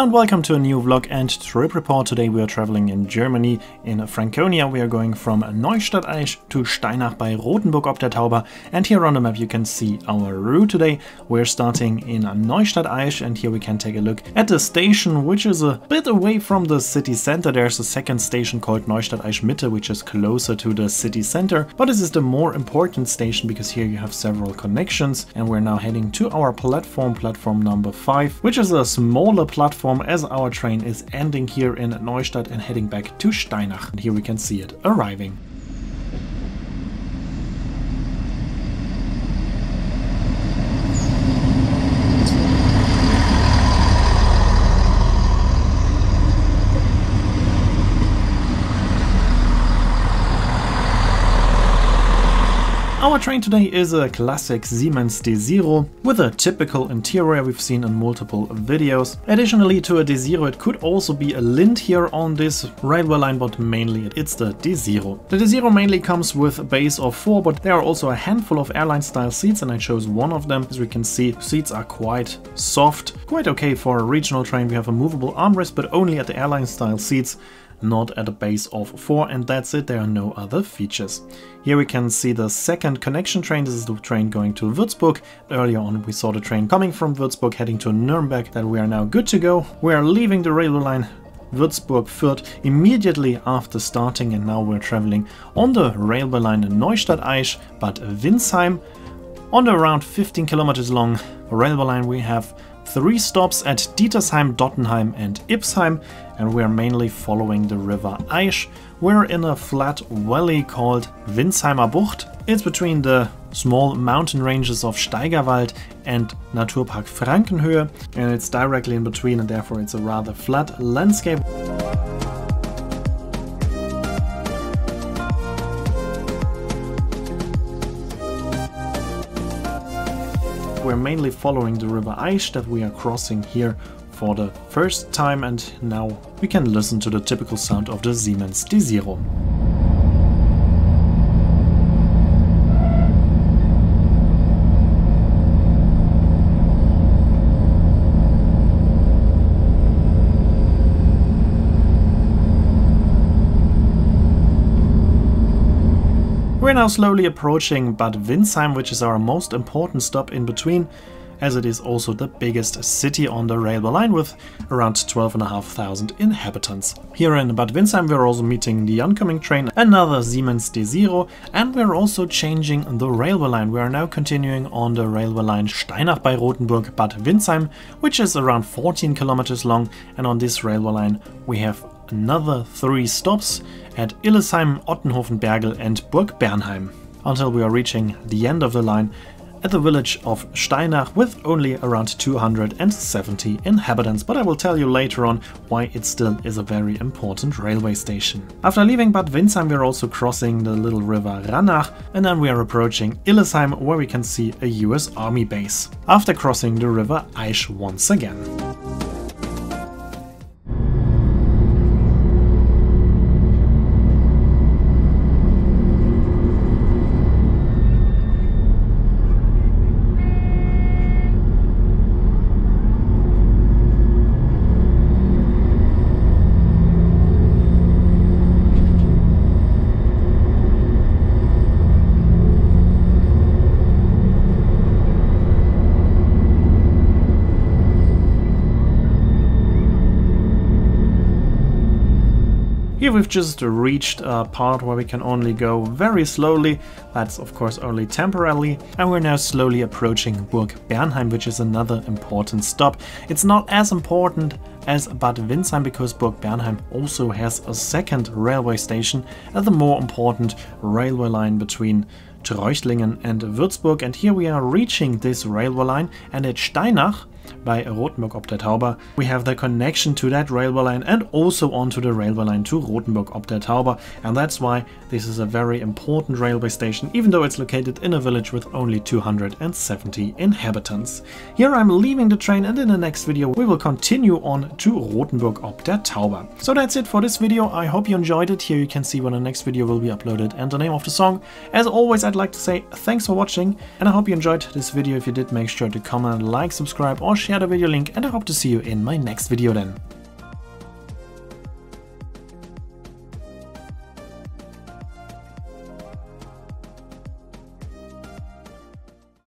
and welcome to a new vlog and trip report. Today we are traveling in Germany, in Franconia. We are going from Neustadt Aisch to Steinach by Rothenburg ob der Tauber, and here on the map you can see our route today. We're starting in Neustadt Aisch, and here we can take a look at the station, which is a bit away from the city center. There's a second station called Neustadt Aisch Mitte, which is closer to the city center, but this is the more important station because here you have several connections, and we're now heading to our platform number 5, which is a smaller platform as our train is ending here in Neustadt and heading back to Steinach. And here we can see it arriving. Our train today is a classic Siemens Desiro with a typical interior we've seen in multiple videos. Additionally to a Desiro, it could also be a Lind here on this railway line, but mainly it's the Desiro. The Desiro mainly comes with a base of 4, but there are also a handful of airline style seats, and I chose one of them. As we can see, seats are quite soft, quite okay for a regional train. We have a movable armrest, but only at the airline style seats, not at a base of 4, and that's it. There are no other features. Here we can see the second connection train. This is the train going to Würzburg. Earlier on we saw the train coming from Würzburg heading to Nuremberg. That we are now good to go. We are leaving the railway line Würzburg-Fürth immediately after starting, and now we're traveling on the railway line Neustadt Aisch Bad Windsheim. On the around 15 kilometers long railway line we have 3 stops at Dietersheim, Dottenheim and Ipsheim, and we are mainly following the river Aisch. We're in a flat valley called Windsheimer Bucht. It's between the small mountain ranges of Steigerwald and Naturpark Frankenhöhe, and it's directly in between, and therefore it's a rather flat landscape. We're mainly following the river Aisch that we are crossing here for the first time, and now we can listen to the typical sound of the Siemens Desiro. We're now slowly approaching Bad Windsheim, which is our most important stop in between, as it is also the biggest city on the railway line with around 12,500 inhabitants. Here in Bad Windsheim we're also meeting the oncoming train, another Siemens Desiro, and we're also changing the railway line. We are now continuing on the railway line Steinach by Rothenburg Bad Windsheim, which is around 14 kilometers long, and on this railway line we have another 3 stops at Illesheim, Ottenhofen, Bergel and Burg Bernheim, until we are reaching the end of the line at the village of Steinach with only around 270 inhabitants, but I will tell you later on why it still is a very important railway station. After leaving Bad Windsheim we are also crossing the little river Rannach, and then we are approaching Illesheim, where we can see a US Army base, after crossing the river Aisch once again. Here we've just reached a part where we can only go very slowly. That's of course only temporarily, and we're now slowly approaching Burg Bernheim, which is another important stop. It's not as important as Bad Windsheim because Burg Bernheim also has a second railway station at the more important railway line between Treuchtlingen and Würzburg, and here we are reaching this railway line, and at Steinach by Rothenburg ob der Tauber we have the connection to that railway line and also onto the railway line to Rothenburg ob der Tauber, and that's why this is a very important railway station, even though it's located in a village with only 270 inhabitants. Here I'm leaving the train, and in the next video we will continue on to Rothenburg ob der Tauber. So that's it for this video. I hope you enjoyed it. Here you can see when the next video will be uploaded and the name of the song. As always, I'd like to say thanks for watching, and I hope you enjoyed this video. If you did, make sure to comment, like, subscribe or share the video link, and I hope to see you in my next video then.